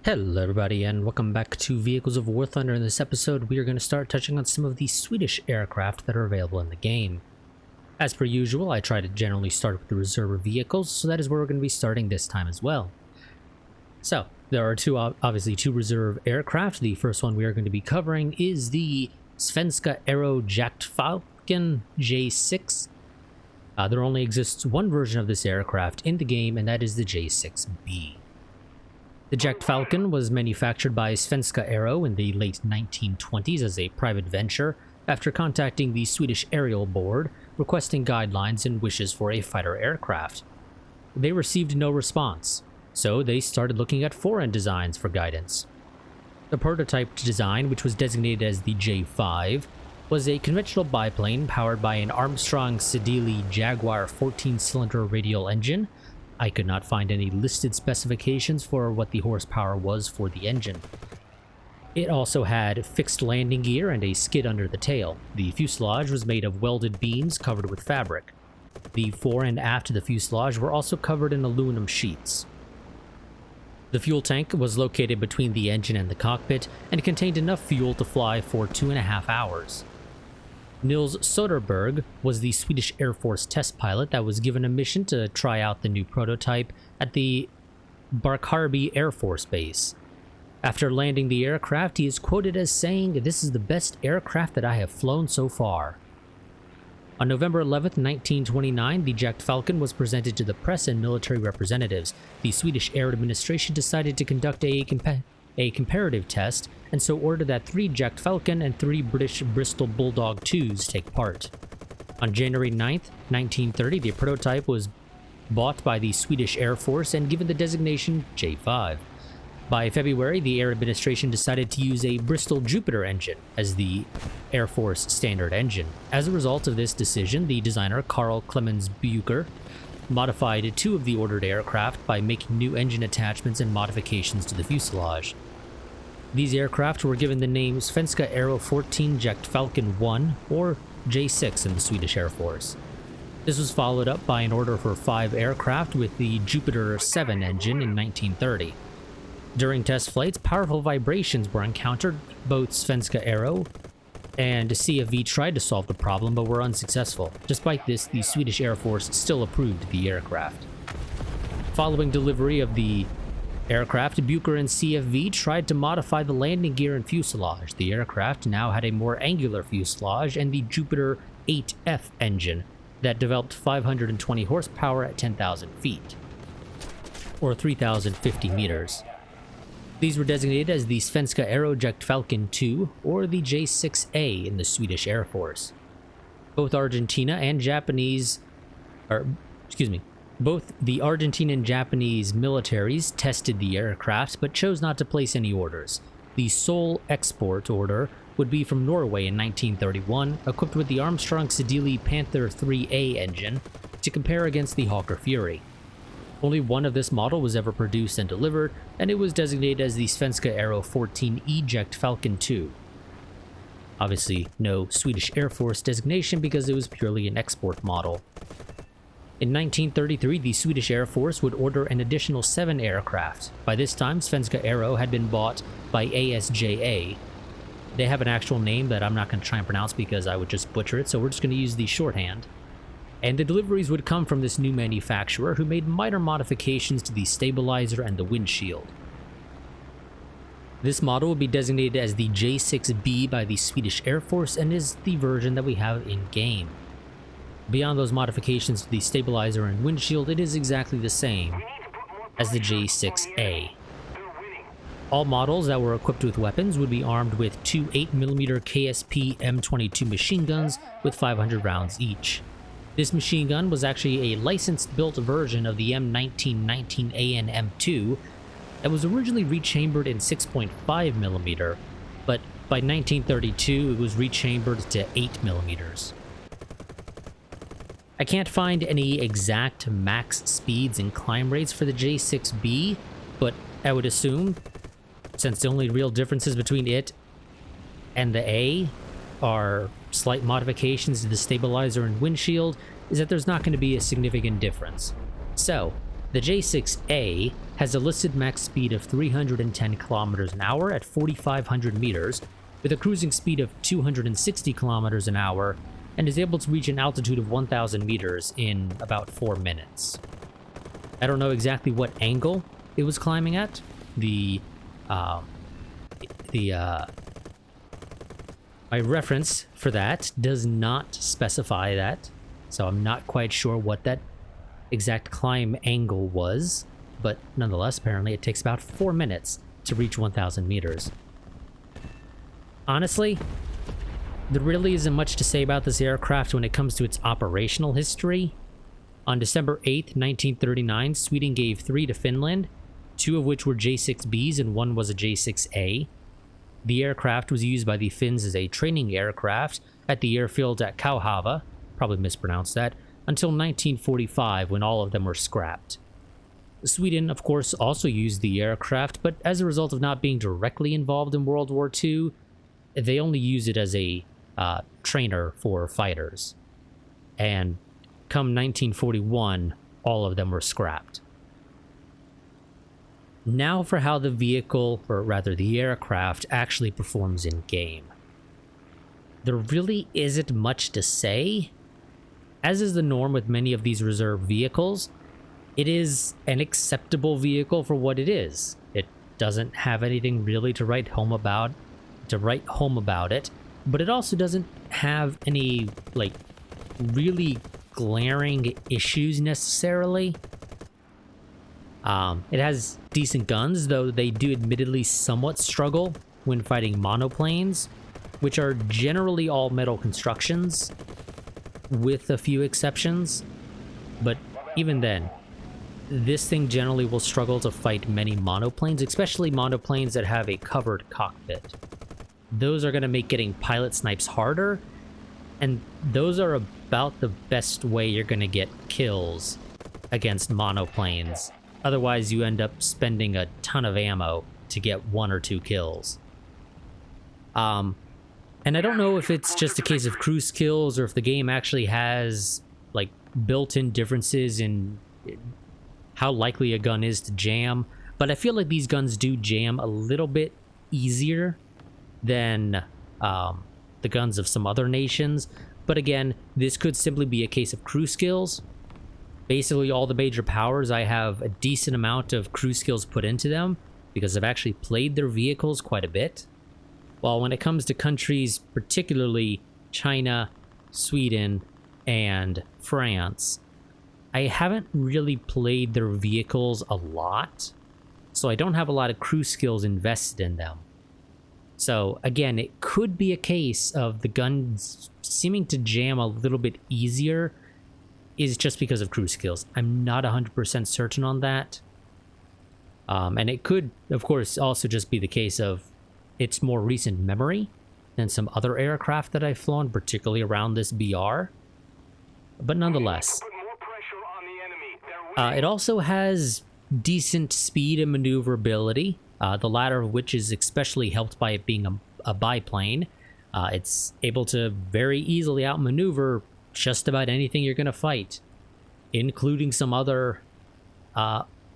Hello everybody and welcome back to Vehicles of War Thunder. In this episode we are going to start touching on some of the Swedish aircraft that are available in the game. As per usual, I try to generally start with the reserve vehicles, so that is where we're going to be starting this time as well. So, there are obviously two reserve aircraft. The first one we are going to be covering is the Svenska Aero Jaktfalken J6. There only exists one version of this aircraft in the game, and that is the J6B. The Jaktfalken was manufactured by Svenska Aero in the late 1920s as a private venture after contacting the Swedish Aerial Board, requesting guidelines and wishes for a fighter aircraft. They received no response, so they started looking at foreign designs for guidance. The prototype design, which was designated as the J5, was a conventional biplane powered by an Armstrong Siddeley Jaguar 14-cylinder radial engine. I could not find any listed specifications for what the horsepower was for the engine. It also had fixed landing gear and a skid under the tail. The fuselage was made of welded beams covered with fabric. The fore and aft of the fuselage were also covered in aluminum sheets. The fuel tank was located between the engine and the cockpit and contained enough fuel to fly for 2.5 hours. Nils Soderberg was the Swedish Air Force test pilot that was given a mission to try out the new prototype at the Barkarby Air Force Base. After landing the aircraft, he is quoted as saying, "This is the best aircraft that I have flown so far." On November 11, 1929, the Jaktfalken was presented to the press and military representatives. The Swedish Air Administration decided to conduct a comparative test, and so ordered that 3 Jaktfalken and 3 British Bristol Bulldog 2s take part. On January 9th, 1930, the prototype was bought by the Swedish Air Force and given the designation J5. By February, the Air Administration decided to use a Bristol Jupiter engine as the Air Force standard engine. As a result of this decision, the designer Carl Clemens Bucher modified 2 of the ordered aircraft by making new engine attachments and modifications to the fuselage. These aircraft were given the name Svenska Aero 14 Jaktfalken 1 or J6 in the Swedish Air Force. This was followed up by an order for 5 aircraft with the Jupiter 7 engine in 1930. During test flights, powerful vibrations were encountered. Both Svenska Aero and CFV tried to solve the problem but were unsuccessful. Despite this, the Swedish Air Force still approved the aircraft. Following delivery of the aircraft, Bucher and CFV tried to modify the landing gear and fuselage. The aircraft now had a more angular fuselage and the Jupiter 8F engine that developed 520 horsepower at 10,000 feet, or 3,050 meters. These were designated as the Svenska Aero Jaktfalken 2 or the J6A in the Swedish Air Force. Both the Argentine and Japanese militaries tested the aircraft but chose not to place any orders. The sole export order would be from Norway in 1931, equipped with the Armstrong Siddeley Panther 3A engine to compare against the Hawker Fury. Only one of this model was ever produced and delivered, and it was designated as the Svenska Aero 14E Jaktfalken 2. Obviously, no Swedish Air Force designation because it was purely an export model. In 1933, the Swedish Air Force would order an additional 7 aircraft. By this time, Svenska Aero had been bought by ASJA. They have an actual name that I'm not going to try and pronounce because I would just butcher it, so we're just going to use the shorthand. And the deliveries would come from this new manufacturer who made minor modifications to the stabilizer and the windshield. This model would be designated as the J6B by the Swedish Air Force and is the version that we have in-game. Beyond those modifications to the stabilizer and windshield, it is exactly the same as the J6A. All models that were equipped with weapons would be armed with 2 8mm KSP M22 machine guns with 500 rounds each. This machine gun was actually a licensed-built version of the M1919 AN-M2 that was originally rechambered in 6.5mm, but by 1932 it was rechambered to 8mm. I can't find any exact max speeds and climb rates for the J6B, but I would assume, since the only real differences between it and the A are slight modifications to the stabilizer and windshield, is that there's not going to be a significant difference. So, the J6A has a listed max speed of 310 kilometers an hour at 4,500 meters, with a cruising speed of 260 kilometers an hour, and is able to reach an altitude of 1,000 meters in about 4 minutes. I don't know exactly what angle it was climbing at. My reference for that does not specify that, so I'm not quite sure what that exact climb angle was, but nonetheless, apparently it takes about 4 minutes to reach 1,000 meters. Honestly, there really isn't much to say about this aircraft when it comes to its operational history. On December 8th, 1939, Sweden gave 3 to Finland, 2 of which were J6Bs and 1 was a J6A. The aircraft was used by the Finns as a training aircraft at the airfield at Kauhava, probably mispronounced that, until 1945 when all of them were scrapped. Sweden, of course, also used the aircraft, but as a result of not being directly involved in World War II, they only used it as a trainer for fighters. And come 1941, all of them were scrapped. Now for how the vehicle, or rather the aircraft, actually performs in-game. There really isn't much to say. As is the norm with many of these reserve vehicles, it is an acceptable vehicle for what it is. It doesn't have anything really to write home about it, but it also doesn't have any, like, really glaring issues necessarily. It has decent guns, though they do admittedly somewhat struggle when fighting monoplanes, which are generally all metal constructions, with a few exceptions. But even then, this thing generally will struggle to fight many monoplanes, especially monoplanes that have a covered cockpit. Those are going to make getting pilot snipes harder, and those are about the best way you're going to get kills against monoplanes. Otherwise, you end up spending a ton of ammo to get 1 or 2 kills. And I don't know if it's just a case of crew skills or if the game actually has, like, built-in differences in how likely a gun is to jam, but I feel like these guns do jam a little bit easier than the guns of some other nations. But again, this could simply be a case of crew skills. Basically, all the major powers, I have a decent amount of crew skills put into them because I've actually played their vehicles quite a bit. While when it comes to countries, particularly China, Sweden, and France, I haven't really played their vehicles a lot, so I don't have a lot of crew skills invested in them. So again, it could be a case of the guns seeming to jam a little bit easier is just because of crew skills. I'm not 100% certain on that. And it could, of course, also just be the case of it's more recent memory than some other aircraft that I've flown, particularly around this BR. But nonetheless, it also has decent speed and maneuverability, the latter of which is especially helped by it being a biplane. It's able to very easily outmaneuver just about anything you're going to fight, including some other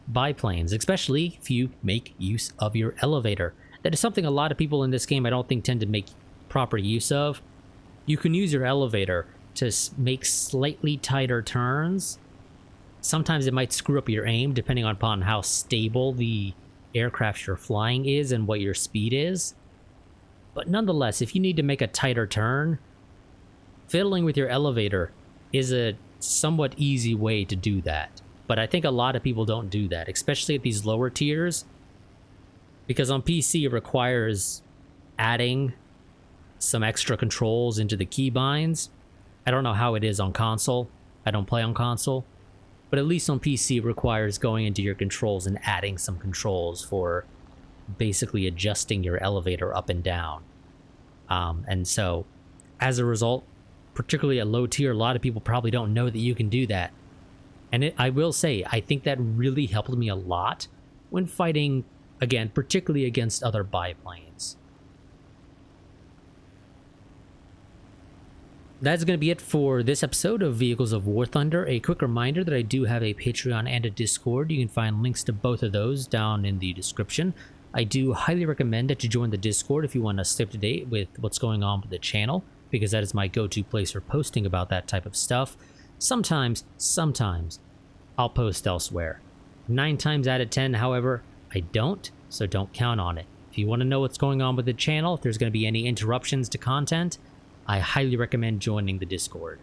biplanes, especially if you make use of your elevator. That is something a lot of people in this game I don't think tend to make proper use of. You can use your elevator to make slightly tighter turns. Sometimes it might screw up your aim depending upon how stable the aircraft you're flying is and what your speed is. But nonetheless, if you need to make a tighter turn, fiddling with your elevator is a somewhat easy way to do that. But I think a lot of people don't do that, especially at these lower tiers, because on PC it requires adding some extra controls into the keybinds. I don't know how it is on console. I don't play on console. But at least on PC it requires going into your controls and adding some controls for basically adjusting your elevator up and down. And so, as a result, particularly at low tier, a lot of people probably don't know that you can do that. And I will say, I think that really helped me a lot when fighting, again, particularly against other biplanes. that's going to be it for this episode of Vehicles of War Thunder. A quick reminder that I do have a Patreon and a Discord. You can find links to both of those down in the description. I do highly recommend that you join the Discord if you want to stay up to date with what's going on with the channel, because that is my go-to place for posting about that type of stuff. Sometimes, I'll post elsewhere. 9 times out of 10, however, I don't, so don't count on it. If you want to know what's going on with the channel, if there's going to be any interruptions to content, I highly recommend joining the Discord.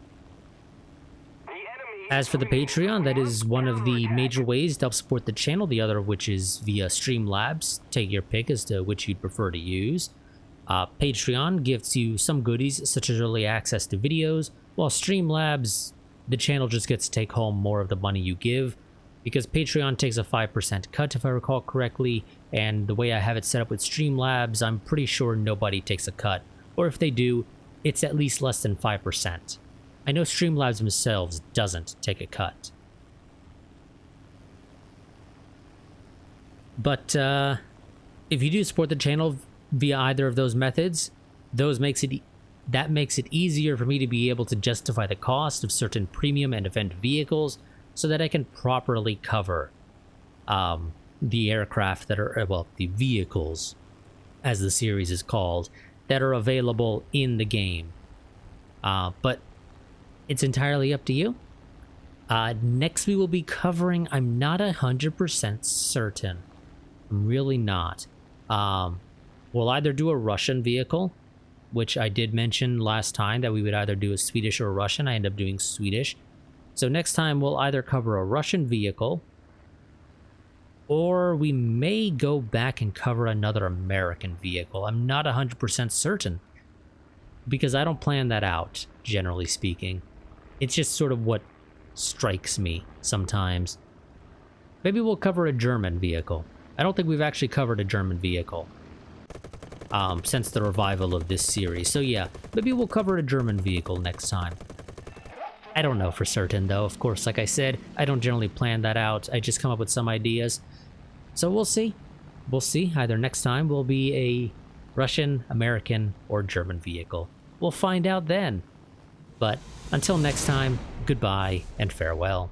As for the Patreon, that is one of the major ways to help support the channel, the other of which is via Streamlabs. Take your pick as to which you'd prefer to use. Patreon gives you some goodies, such as early access to videos, while Streamlabs, the channel just gets to take home more of the money you give, because Patreon takes a 5% cut, if I recall correctly, and the way I have it set up with Streamlabs, I'm pretty sure nobody takes a cut, or if they do, it's at least less than 5%. I know Streamlabs themselves doesn't take a cut. But if you do support the channel via either of those methods, that makes it easier for me to be able to justify the cost of certain premium and event vehicles, so that I can properly cover the aircraft that are, well, the vehicles, as the series is called, that are available in the game. But it's entirely up to you. Next we will be covering, I'm not 100% certain. I'm really not. We'll either do a Russian vehicle, which I did mention last time that we would either do a Swedish or a Russian. I end up doing Swedish. So next time we'll either cover a Russian vehicle, or we may go back and cover another American vehicle. I'm not 100% certain, because I don't plan that out, generally speaking. It's just sort of what strikes me sometimes. Maybe we'll cover a German vehicle. I don't think we've actually covered a German vehicle since the revival of this series. So yeah, maybe we'll cover a German vehicle next time. I don't know for certain, though. Of course, like I said, I don't generally plan that out. I just come up with some ideas. So we'll see. We'll see. Either next time will be a Russian, American, or German vehicle. We'll find out then. But until next time, goodbye and farewell.